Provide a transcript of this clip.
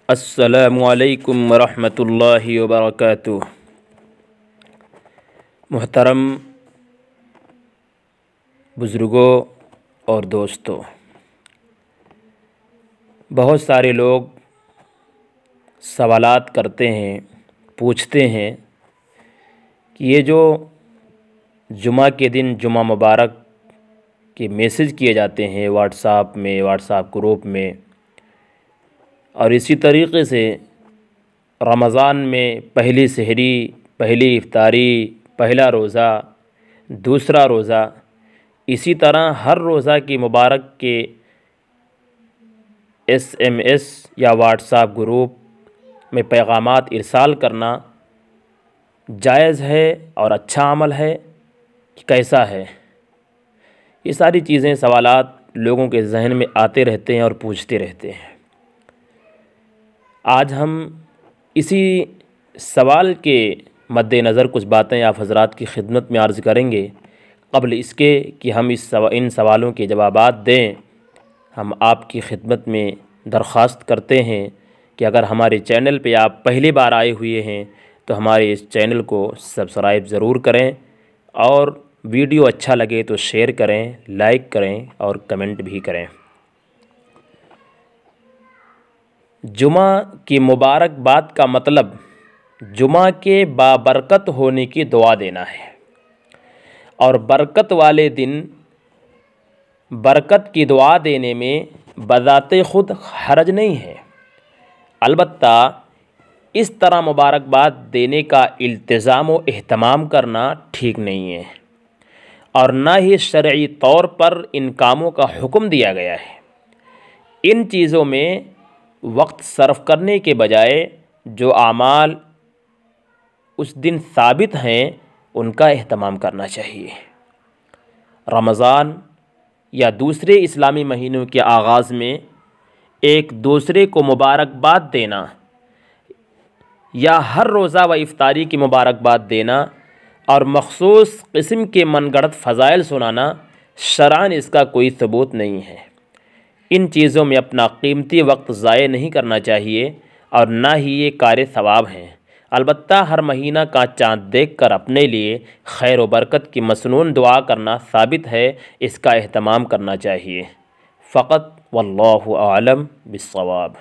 السلام علیکم ورحمۃ اللہ وبرکاتہ۔ محترم بزرگوں اور دوستوں، بہت سارے لوگ سوالات کرتے ہیں، پوچھتے ہیں کہ یہ جو جمعہ کے دن جمعہ مبارک کے میسج کیے جاتے ہیں واٹس ایپ گروپ میں، اور اسی طریقے سے رمضان میں پہلی سحری، پہلی افطاری، پہلا روزہ، دوسرا روزہ، اسی طرح ہر روزہ کی مبارک کے SMS یا واٹس ایپ گروپ میں پیغامات ارسال کرنا جائز ہے اور اچھا عمل ہے کہ کیسا ہے؟ یہ ساری چیزیں، سوالات لوگوں کے ذہن میں آتے رہتے ہیں اور پوچھتے رہتے ہیں۔ آج ہم اسی سوال کے مد نظر کچھ باتیں آپ حضرات کی خدمت میں عرض کریں گے۔ قبل اس کے کہ ہم ان سوالوں کے جوابات دیں، ہم آپ کی خدمت میں درخواست کرتے ہیں کہ اگر ہمارے چینل پہ آپ پہلی بار آئے ہوئے ہیں تو ہمارے اس چینل کو سبسکرائب ضرور کریں، اور ویڈیو اچھا لگے تو شیئر کریں، لائک کریں اور کمنٹ بھی کریں۔ جمعہ کی مبارک بات کا مطلب جمعہ کے بابرکت ہونے کی دعا دینا ہے، اور برکت والے دن برکت کی دعا دینے میں بذات خود حرج نہیں ہے، البتہ اس طرح مبارکباد دینے کا التزام و اہتمام کرنا ٹھیک نہیں ہے، اور نہ ہی شرعی طور پر ان کاموں کا حکم دیا گیا ہے۔ ان چیزوں میں وقت صرف کرنے کے بجائے جو اعمال اس دن ثابت ہیں ان کا اہتمام کرنا چاہیے۔ رمضان یا دوسرے اسلامی مہینوں کے آغاز میں ایک دوسرے کو مبارکباد دینا یا ہر روزہ و افطاری کی مبارکباد دینا اور مخصوص قسم کے من گھڑت فضائل سنانا شرعاً اس کا کوئی ثبوت نہیں ہے۔ ان چیزوں میں اپنا قیمتی وقت ضائع نہیں کرنا چاہیے، اور نہ ہی یہ کار ثواب ہیں۔ البتہ ہر مہینہ کا چاند دیکھ کر اپنے لیے خیر و برکت کی مسنون دعا کرنا ثابت ہے، اس کا اہتمام کرنا چاہیے۔ فقط واللہ اعلم بالصواب۔